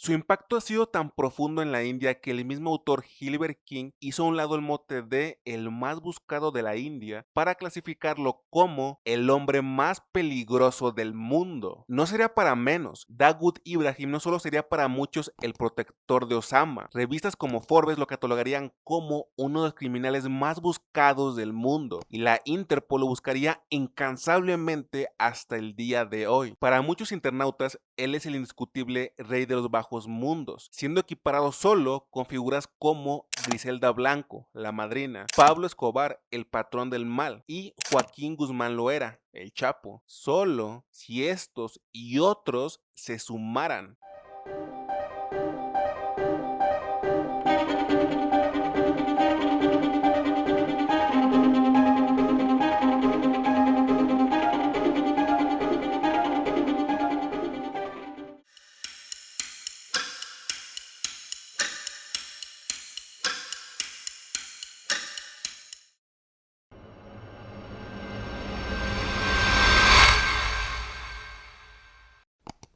Su impacto ha sido tan profundo en la India que el mismo autor Gilbert King hizo a un lado el mote de el más buscado de la India para clasificarlo como el hombre más peligroso del mundo. No sería para menos, Dawood Ibrahim no solo sería para muchos el protector de Osama, revistas como Forbes lo catalogarían como uno de los criminales más buscados del mundo y la Interpol lo buscaría incansablemente hasta el día de hoy. Para muchos internautas, él es el indiscutible rey de los bajos mundos, siendo equiparado solo con figuras como Griselda Blanco, la madrina, Pablo Escobar, el patrón del mal, y Joaquín Guzmán Loera, el Chapo, solo si estos y otros se sumaran.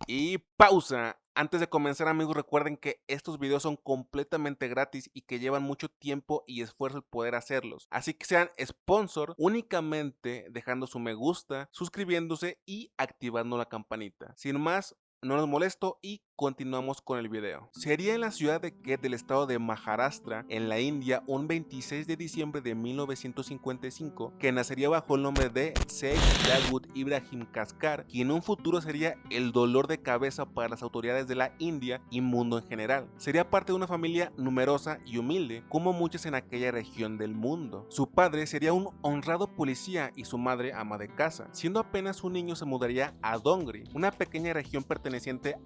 Y pausa. Antes de comenzar, amigos, recuerden que estos videos son completamente gratis y que llevan mucho tiempo y esfuerzo el poder hacerlos. Así que sean sponsor únicamente dejando su me gusta, suscribiéndose y activando la campanita. Sin más, no los molesto y continuamos con el video. Sería en la ciudad de Khet del estado de Maharashtra, en la India, un 26 de diciembre de 1955, que nacería bajo el nombre de Sheikh Dawood Ibrahim Kaskar, quien en un futuro sería el dolor de cabeza para las autoridades de la India y mundo en general. Sería parte de una familia numerosa y humilde, como muchas en aquella región del mundo. Su padre sería un honrado policía y su madre ama de casa. Siendo apenas un niño se mudaría a Dongri, una pequeña región perteneciente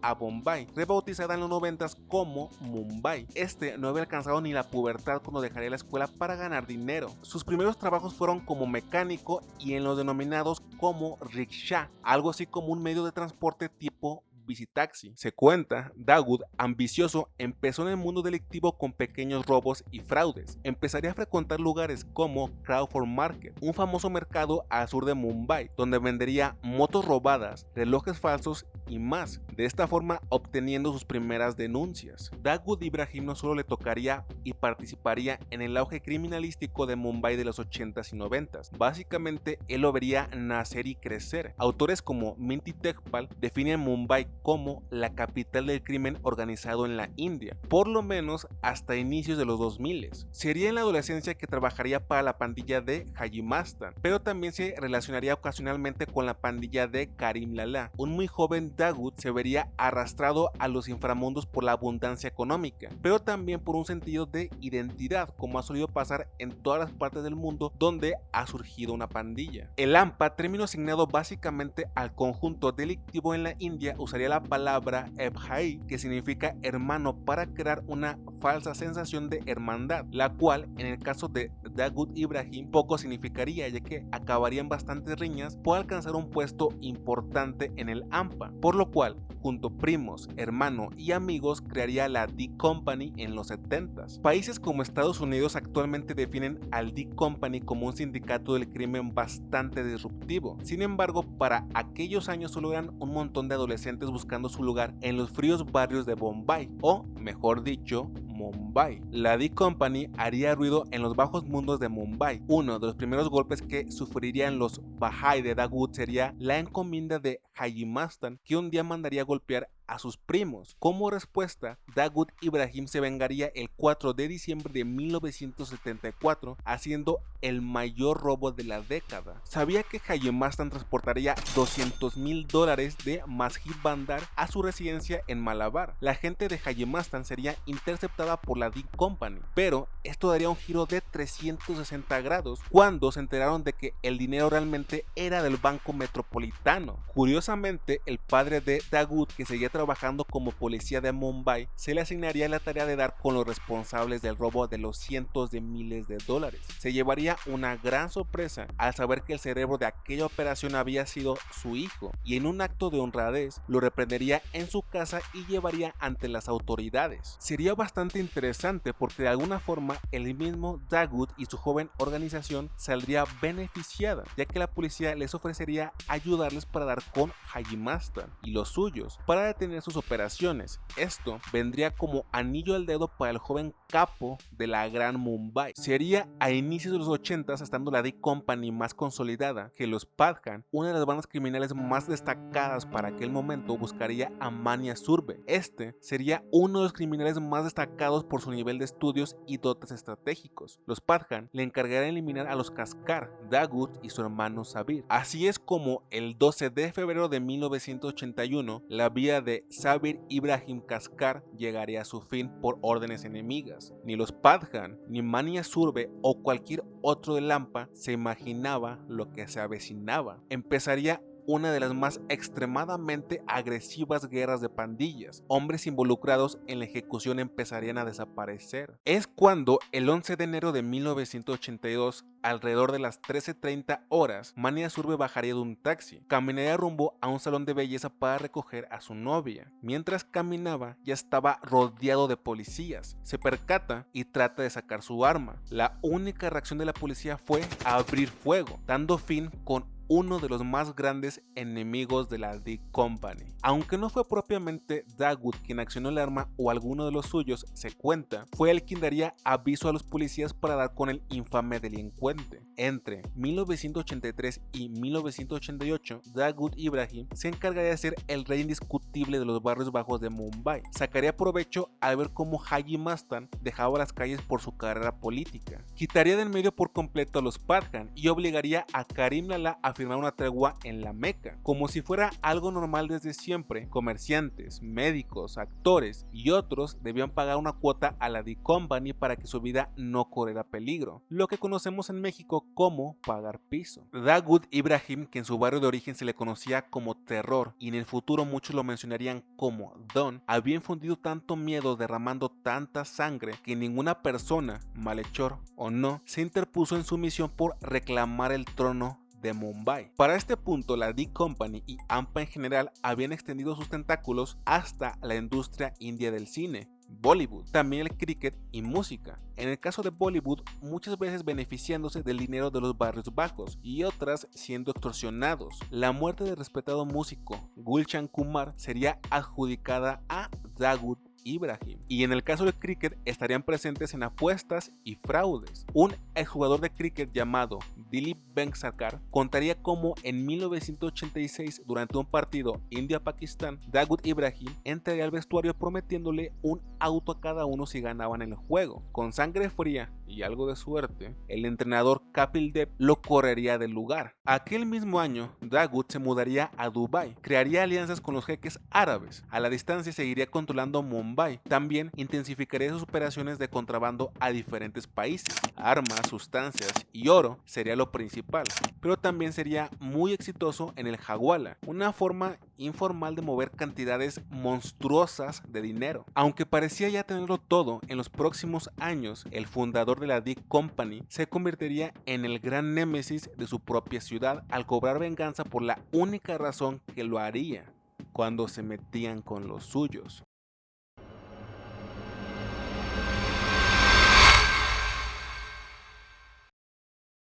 a Bombay, rebautizada en los 90 como Mumbai. Este no había alcanzado ni la pubertad cuando dejaría la escuela para ganar dinero. Sus primeros trabajos fueron como mecánico y en los denominados como rickshaw, algo así como un medio de transporte tipo visitaxi. Se cuenta, Dawood, ambicioso, empezó en el mundo delictivo con pequeños robos y fraudes. Empezaría a frecuentar lugares como Crawford Market, un famoso mercado al sur de Mumbai, donde vendería motos robadas, relojes falsos y más, de esta forma obteniendo sus primeras denuncias. Dawood Ibrahim no solo le tocaría y participaría en el auge criminalístico de Mumbai de los 80s y 90s, básicamente él lo vería nacer y crecer. Autores como Minty Tejpal definen Mumbai como la capital del crimen organizado en la India, por lo menos hasta inicios de los 2000. Sería en la adolescencia que trabajaría para la pandilla de Haji Mastan, pero también se relacionaría ocasionalmente con la pandilla de Karim Lala. Un muy joven Dawood se vería arrastrado a los inframundos por la abundancia económica, pero también por un sentido de identidad, como ha solido pasar en todas las partes del mundo donde ha surgido una pandilla. El AMPA, término asignado básicamente al conjunto delictivo en la India, usaría la palabra Bhai, que significa hermano, para crear una falsa sensación de hermandad, la cual en el caso de Dawood Ibrahim poco significaría, ya que acabarían bastantes riñas por alcanzar un puesto importante en el AMPA, por lo cual junto primos, hermano y amigos crearía la D Company en los 70s. Países como Estados Unidos actualmente definen al D Company como un sindicato del crimen bastante disruptivo. Sin embargo, para aquellos años solo eran un montón de adolescentes buscando su lugar en los fríos barrios de Bombay, o mejor dicho, Mumbai. La D Company haría ruido en los bajos mundos de Mumbai. Uno de los primeros golpes que sufrirían los Bhai de Dawood sería la encomienda de Haji Mastan, que un día mandaría golpear a sus primos. Como respuesta, Dawood Ibrahim se vengaría el 4 de diciembre de 1974, haciendo el mayor robo de la década. Sabía que Haji Mastan transportaría $200,000 de Masjid Bandar a su residencia en Malabar. La gente de Haji Mastan sería interceptada por la D Company, pero esto daría un giro de 360 grados cuando se enteraron de que el dinero realmente era del Banco Metropolitano. Curiosamente, el padre de Dawood, que seguía trabajando como policía de Mumbai, se le asignaría la tarea de dar con los responsables del robo de los cientos de miles de dólares. Se llevaría una gran sorpresa al saber que el cerebro de aquella operación había sido su hijo, y en un acto de honradez lo reprendería en su casa y llevaría ante las autoridades. Sería bastante interesante porque de alguna forma el mismo Dawood y su joven organización saldría beneficiada, ya que la policía les ofrecería ayudarles para dar con Haji Mastan y los suyos, para detener detener sus operaciones. Esto vendría como anillo al dedo para el joven capo de la Gran Mumbai. Sería a inicios de los 80s, estando la D Company más consolidada, que los Pathan, una de las bandas criminales más destacadas para aquel momento, buscaría a Mania Surve. Este sería uno de los criminales más destacados por su nivel de estudios y dotes estratégicos. Los Pathan le encargarían eliminar a los Kaskar, Dawood y su hermano Sabir. Así es como el 12 de febrero de 1981, la vida de Sabir Ibrahim Kaskar llegaría a su fin por órdenes enemigas. Ni los Pathan, ni Mania Surve o cualquier otro de Lampa se imaginaba lo que se avecinaba. Empezaría una de las más extremadamente agresivas guerras de pandillas. Hombres involucrados en la ejecución empezarían a desaparecer. Es cuando el 11 de enero de 1982, alrededor de las 13:30 horas, Mania Surve bajaría de un taxi, caminaría rumbo a un salón de belleza para recoger a su novia. Mientras caminaba, ya estaba rodeado de policías. Se percata y trata de sacar su arma. La única reacción de la policía fue abrir fuego, dando fin con uno de los más grandes enemigos de la D Company. Aunque no fue propiamente Dawood quien accionó el arma o alguno de los suyos, se cuenta, fue él quien daría aviso a los policías para dar con el infame delincuente. Entre 1983 y 1988, Dawood Ibrahim se encargaría de ser el rey indiscutible de los barrios bajos de Mumbai. Sacaría provecho al ver cómo Haji Mastan dejaba las calles por su carrera política. Quitaría del medio por completo a los Pathan y obligaría a Karim Lala a firmar una tregua en la Meca, como si fuera algo normal desde siempre. Comerciantes, médicos, actores y otros debían pagar una cuota a la D Company para que su vida no corriera peligro, lo que conocemos en México como pagar piso. Dawood Ibrahim, que en su barrio de origen se le conocía como Terror y en el futuro muchos lo mencionarían como Don, había infundido tanto miedo derramando tanta sangre que ninguna persona, malhechor o no, se interpuso en su misión por reclamar el trono de Mumbai. Para este punto, la D Company y AMPA en general habían extendido sus tentáculos hasta la industria india del cine, Bollywood, también el cricket y música. En el caso de Bollywood, muchas veces beneficiándose del dinero de los barrios bajos y otras siendo extorsionados. La muerte del respetado músico Gulshan Kumar sería adjudicada a Dawood Ibrahim. Y en el caso del cricket estarían presentes en apuestas y fraudes. Un exjugador de cricket llamado Dilip Vengsarkar contaría cómo en 1986, durante un partido India-Pakistán, Dawood Ibrahim entraría al vestuario prometiéndole un auto a cada uno si ganaban el juego. Con sangre fría y algo de suerte, el entrenador Kapil Dev lo correría del lugar. Aquel mismo año, Dawood se mudaría a Dubai, crearía alianzas con los jeques árabes. A la distancia seguiría controlando Mumbai. También intensificaría sus operaciones de contrabando a diferentes países. Armas, sustancias y oro sería lo principal, pero también sería muy exitoso en el Hawala, una forma informal de mover cantidades monstruosas de dinero. Aunque parecía ya tenerlo todo, en los próximos años, el fundador de la D Company se convertiría en el gran némesis de su propia ciudad al cobrar venganza por la única razón que lo haría: cuando se metían con los suyos.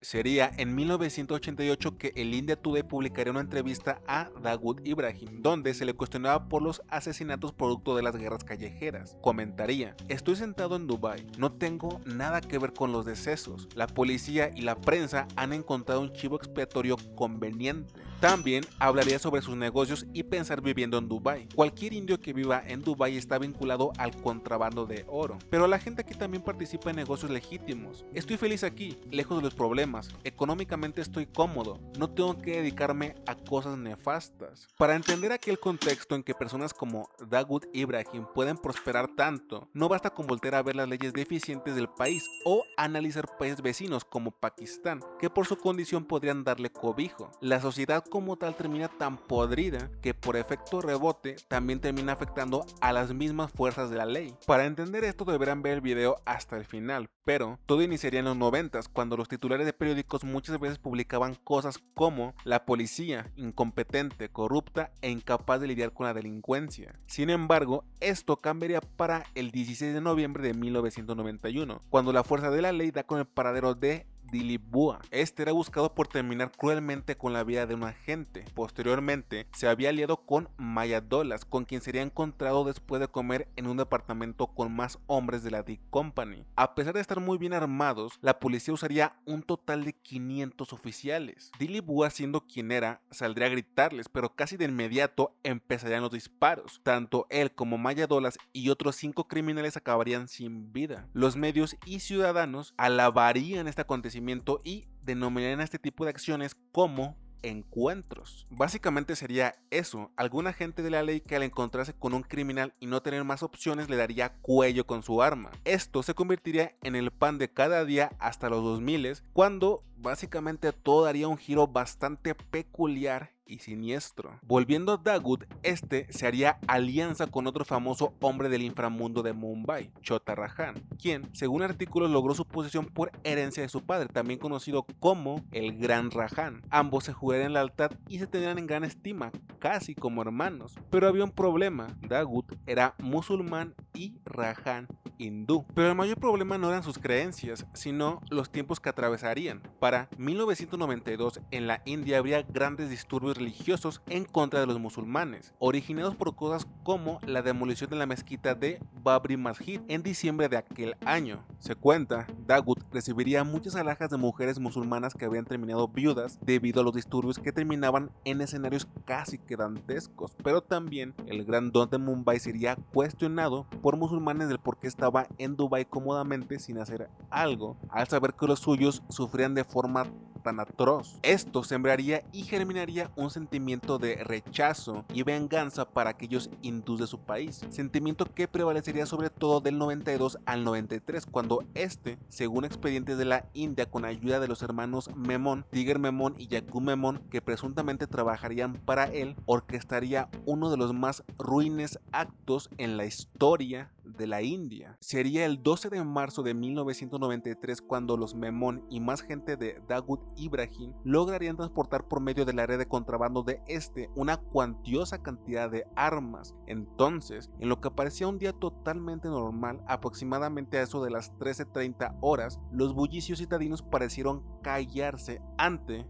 Sería en 1988 que el India Today publicaría una entrevista a Dawood Ibrahim, donde se le cuestionaba por los asesinatos producto de las guerras callejeras. Comentaría: estoy sentado en Dubai, no tengo nada que ver con los decesos. La policía y la prensa han encontrado un chivo expiatorio conveniente. También hablaría sobre sus negocios y pensar viviendo en Dubai. Cualquier indio que viva en Dubai está vinculado al contrabando de oro, pero la gente aquí también participa en negocios legítimos. Estoy feliz aquí, lejos de los problemas. Económicamente estoy cómodo, no tengo que dedicarme a cosas nefastas. Para entender aquel contexto en que personas como Dawood Ibrahim pueden prosperar tanto, no basta con voltear a ver las leyes deficientes del país o analizar países vecinos como Pakistán, que por su condición podrían darle cobijo. La sociedad como tal termina tan podrida que por efecto rebote también termina afectando a las mismas fuerzas de la ley. Para entender esto deberán ver el video hasta el final, pero todo iniciaría en los 90s, cuando los titulares de periódicos muchas veces publicaban cosas como: la policía incompetente, corrupta e incapaz de lidiar con la delincuencia. Sin embargo, esto cambiaría para el 16 de noviembre de 1991, cuando la fuerza de la ley da con el paradero de Dilip Bua. Este era buscado por terminar cruelmente con la vida de un agente. Posteriormente, se había aliado con Mayadollas, con quien sería encontrado después de comer en un departamento con más hombres de la D Company. A pesar de estar muy bien armados, la policía usaría un total de 500 oficiales. Dilip Bua, siendo quien era, saldría a gritarles, pero casi de inmediato empezarían los disparos. Tanto él como Mayadollas y otros 5 criminales acabarían sin vida. Los medios y ciudadanos alabarían este acontecimiento y denominarían a este tipo de acciones como encuentros. Básicamente sería eso: algún agente de la ley que al encontrarse con un criminal y no tener más opciones le daría cuello con su arma. Esto se convertiría en el pan de cada día hasta los 2000, cuando básicamente todo daría un giro bastante peculiar y siniestro. Volviendo a Dawood, este se haría alianza con otro famoso hombre del inframundo de Mumbai, Chota Rajan, quien, según artículos, logró su posesión por herencia de su padre, también conocido como el Gran Rajan. Ambos se jugarían lealtad y se tenían en gran estima, casi como hermanos. Pero había un problema: Dawood era musulmán y Rajan hindú. Pero el mayor problema no eran sus creencias, sino los tiempos que atravesarían. Para 1992, en la India habría grandes disturbios religiosos en contra de los musulmanes, originados por cosas como la demolición de la mezquita de Babri Masjid en diciembre de aquel año. Se cuenta, Dawood recibiría muchas alhajas de mujeres musulmanas que habían terminado viudas debido a los disturbios, que terminaban en escenarios casi que dantescos, pero también el gran don de Mumbai sería cuestionado por musulmanes del por qué estaba en Dubái cómodamente sin hacer algo, al saber que los suyos sufrían de forma tan atroz. Esto sembraría y germinaría un sentimiento de rechazo y venganza para aquellos hindús de su país, sentimiento que prevalecería sobre todo del 92 al 93, cuando este, según expedientes de la India, con ayuda de los hermanos Memon, Tiger Memon y Jacob Memon, que presuntamente trabajarían para él, orquestaría uno de los más ruines actos en la historia de la India. Sería el 12 de marzo de 1993 cuando los Memon y más gente de Dawood Ibrahim lograrían transportar por medio de la red de contrabando de este una cuantiosa cantidad de armas. Entonces, en lo que parecía un día totalmente normal, aproximadamente a eso de las 13:30 horas, los bullicios citadinos parecieron callarse ante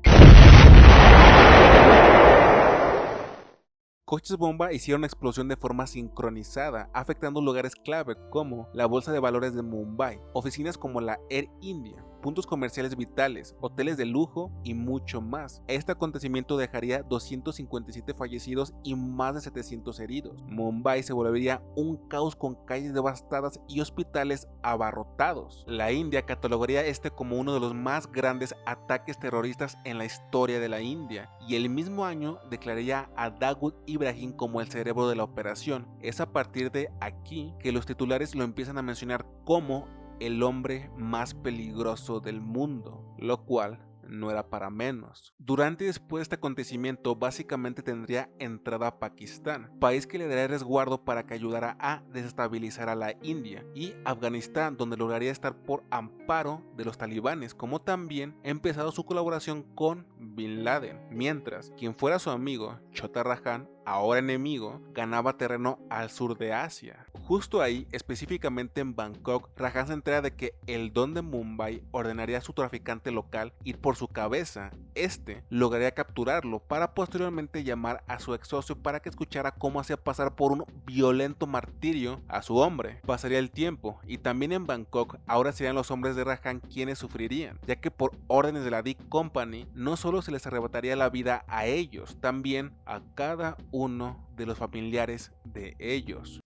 coches bomba hicieron una explosión de forma sincronizada, afectando lugares clave como la Bolsa de Valores de Mumbai, oficinas como la Air India, puntos comerciales vitales, hoteles de lujo y mucho más. Este acontecimiento dejaría 257 fallecidos y más de 700 heridos. Mumbai se volvería un caos con calles devastadas y hospitales abarrotados. La India catalogaría este como uno de los más grandes ataques terroristas en la historia de la India, y el mismo año declararía a Dawood Ibrahim como el cerebro de la operación. Es a partir de aquí que los titulares lo empiezan a mencionar como el hombre más peligroso del mundo, lo cual no era para menos. Durante y después de este acontecimiento, básicamente tendría entrada a Pakistán, país que le daría resguardo para que ayudara a desestabilizar a la India, y Afganistán, donde lograría estar por amparo de los talibanes, como también ha empezado su colaboración con Bin Laden, mientras quien fuera su amigo, Chota Rajan, ahora enemigo, ganaba terreno al sur de Asia. Justo ahí, específicamente en Bangkok, Rajan se entera de que el don de Mumbai ordenaría a su traficante local ir por su cabeza. Este lograría capturarlo para posteriormente llamar a su ex socio para que escuchara cómo hacía pasar por un violento martirio a su hombre. Pasaría el tiempo y también en Bangkok ahora serían los hombres de Rajan quienes sufrirían, ya que por órdenes de la D Company no solo se les arrebataría la vida a ellos, también a cada uno de los familiares de ellos.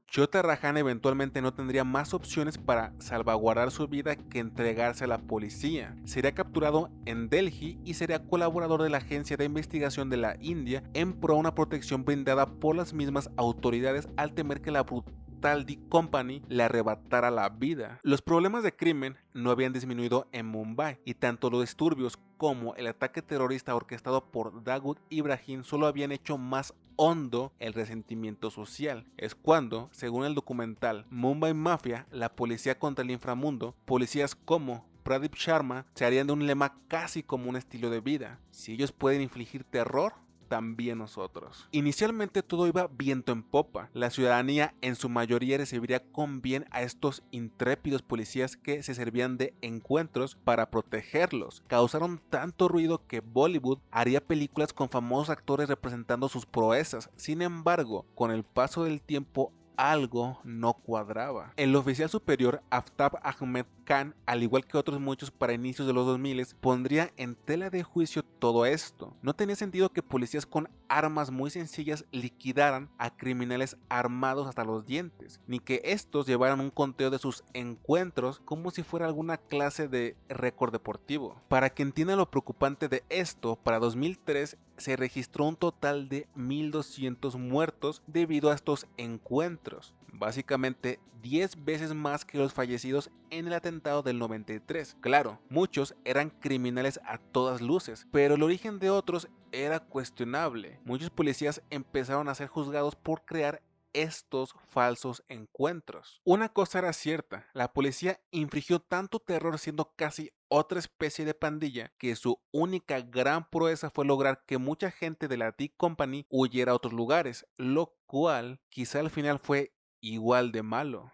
Chota Rajan eventualmente no tendría más opciones para salvaguardar su vida que entregarse a la policía. Sería capturado en Delhi y sería colaborador de la agencia de investigación de la India en pro a una protección brindada por las mismas autoridades al temer que la brutal D Company le arrebatara la vida. Los problemas de crimen no habían disminuido en Mumbai y tanto los disturbios como el ataque terrorista orquestado por Dawood Ibrahim solo habían hecho más hondo el resentimiento social. Es cuando, según el documental Mumbai Mafia, la policía contra el inframundo, policías como Pradeep Sharma se harían de un lema casi como un estilo de vida: si ellos pueden infligir terror, también nosotros. Inicialmente todo iba viento en popa. La ciudadanía en su mayoría recibiría con bien a estos intrépidos policías que se servían de encuentros para protegerlos. Causaron tanto ruido que Bollywood haría películas con famosos actores representando sus proezas. Sin embargo, con el paso del tiempo algo no cuadraba. El oficial superior Aftab Ahmed Khan, al igual que otros muchos para inicios de los 2000, pondría en tela de juicio todo esto. No tenía sentido que policías con armas muy sencillas liquidaran a criminales armados hasta los dientes, ni que estos llevaran un conteo de sus encuentros como si fuera alguna clase de récord deportivo. Para que entienda lo preocupante de esto, para 2003 se registró un total de 1.200 muertos debido a estos encuentros, básicamente 10 veces más que los fallecidos en el atentado del 93. Claro, muchos eran criminales a todas luces, pero el origen de otros era cuestionable. Muchos policías empezaron a ser juzgados por crear estos falsos encuentros. Una cosa era cierta, la policía infligió tanto terror siendo casi otra especie de pandilla que su única gran proeza fue lograr que mucha gente de la D Company huyera a otros lugares, lo cual quizá al final fue igual de malo.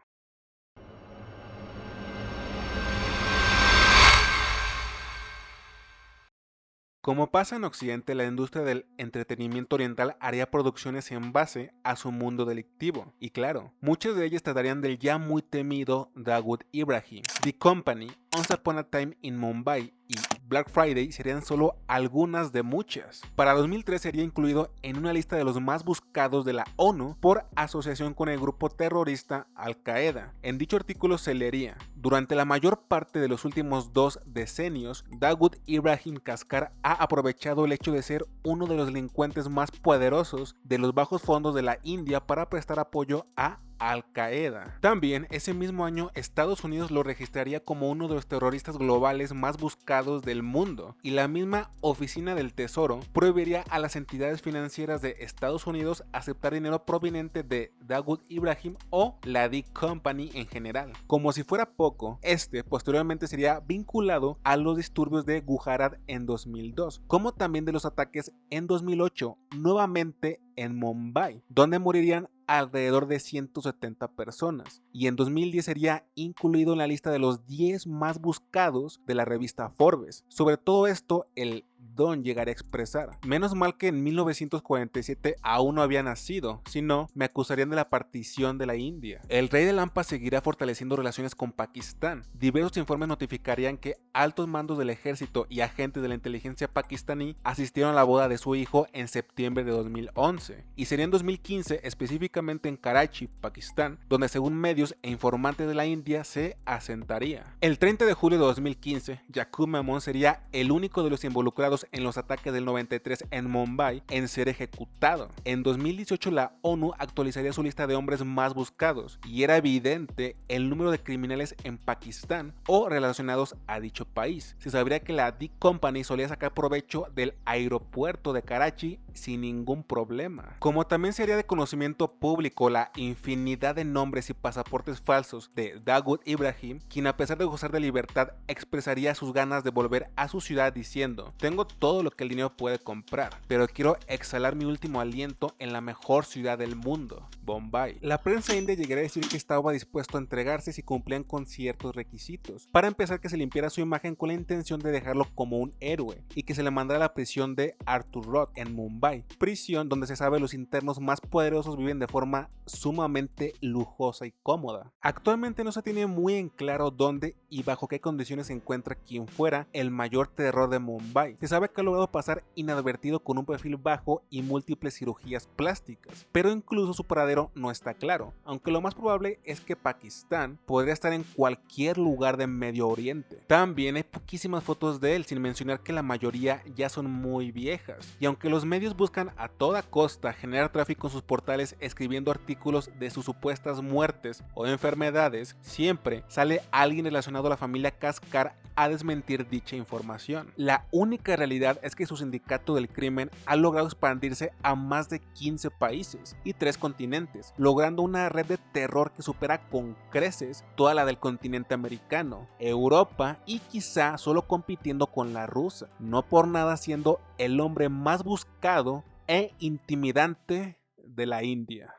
Como pasa en Occidente, la industria del entretenimiento oriental haría producciones en base a su mundo delictivo, y claro, muchas de ellas tratarían del ya muy temido Dawood Ibrahim. The Company, Once Upon a Time in Mumbai y Black Friday serían solo algunas de muchas. Para 2003 sería incluido en una lista de los más buscados de la ONU por asociación con el grupo terrorista Al-Qaeda. En dicho artículo se leería: durante la mayor parte de los últimos 2 decenios, Dawood Ibrahim Kaskar ha aprovechado el hecho de ser uno de los delincuentes más poderosos de los bajos fondos de la India para prestar apoyo a Al-Qaeda. También ese mismo año Estados Unidos lo registraría como uno de los terroristas globales más buscados del mundo, y la misma Oficina del Tesoro prohibiría a las entidades financieras de Estados Unidos aceptar dinero proveniente de Dawood Ibrahim o la D Company en general. Como si fuera poco, este posteriormente sería vinculado a los disturbios de Gujarat en 2002, como también de los ataques en 2008 nuevamente en Mumbai, donde morirían alrededor de 170 personas, y en 2010 sería incluido en la lista de los 10 más buscados de la revista Forbes. Sobre todo esto, el Don llegaría a expresar: menos mal que en 1947 aún no había nacido, si no, me acusarían de la partición de la India. El rey de Lampa seguirá fortaleciendo relaciones con Pakistán. Diversos informes notificarían que altos mandos del ejército y agentes de la inteligencia pakistaní asistieron a la boda de su hijo en septiembre de 2011, y sería en 2015, específicamente en Karachi, Pakistán, donde según medios e informantes de la India se asentaría. El 30 de julio de 2015, Yaqub Memon sería el único de los involucrados en los ataques del 93 en Mumbai en ser ejecutado. En 2018 la ONU actualizaría su lista de hombres más buscados, y era evidente el número de criminales en Pakistán o relacionados a dicho país. Se sabría que la D Company solía sacar provecho del aeropuerto de Karachi sin ningún problema. Como también sería de conocimiento público la infinidad de nombres y pasaportes falsos de Dawood Ibrahim, quien a pesar de gozar de libertad expresaría sus ganas de volver a su ciudad diciendo: tengo todo lo que el dinero puede comprar, pero quiero exhalar mi último aliento en la mejor ciudad del mundo, Bombay. La prensa india llegaría a decir que estaba dispuesto a entregarse si cumplían con ciertos requisitos. Para empezar, que se limpiara su imagen con la intención de dejarlo como un héroe, y que se le mandara a la prisión de Arthur Road en Mumbai, prisión donde se sabe los internos más poderosos viven de forma sumamente lujosa y cómoda. Actualmente no se tiene muy en claro dónde y bajo qué condiciones se encuentra quien fuera el mayor terror de Mumbai. Se sabe que ha logrado pasar inadvertido con un perfil bajo y múltiples cirugías plásticas, pero incluso su paradero no está claro, aunque lo más probable es que Pakistán podría estar en cualquier lugar de Medio Oriente. También hay poquísimas fotos de él, sin mencionar que la mayoría ya son muy viejas, y aunque los medios buscan a toda costa generar tráfico en sus portales escribiendo artículos de sus supuestas muertes o enfermedades, siempre sale alguien relacionado a la familia Kaskar a desmentir dicha información. La única realidad es que su sindicato del crimen ha logrado expandirse a más de 15 países y 3 continentes, logrando una red de terror que supera con creces toda la del continente americano, Europa y quizá solo compitiendo con la rusa, no por nada siendo el hombre más buscado e intimidante de la India.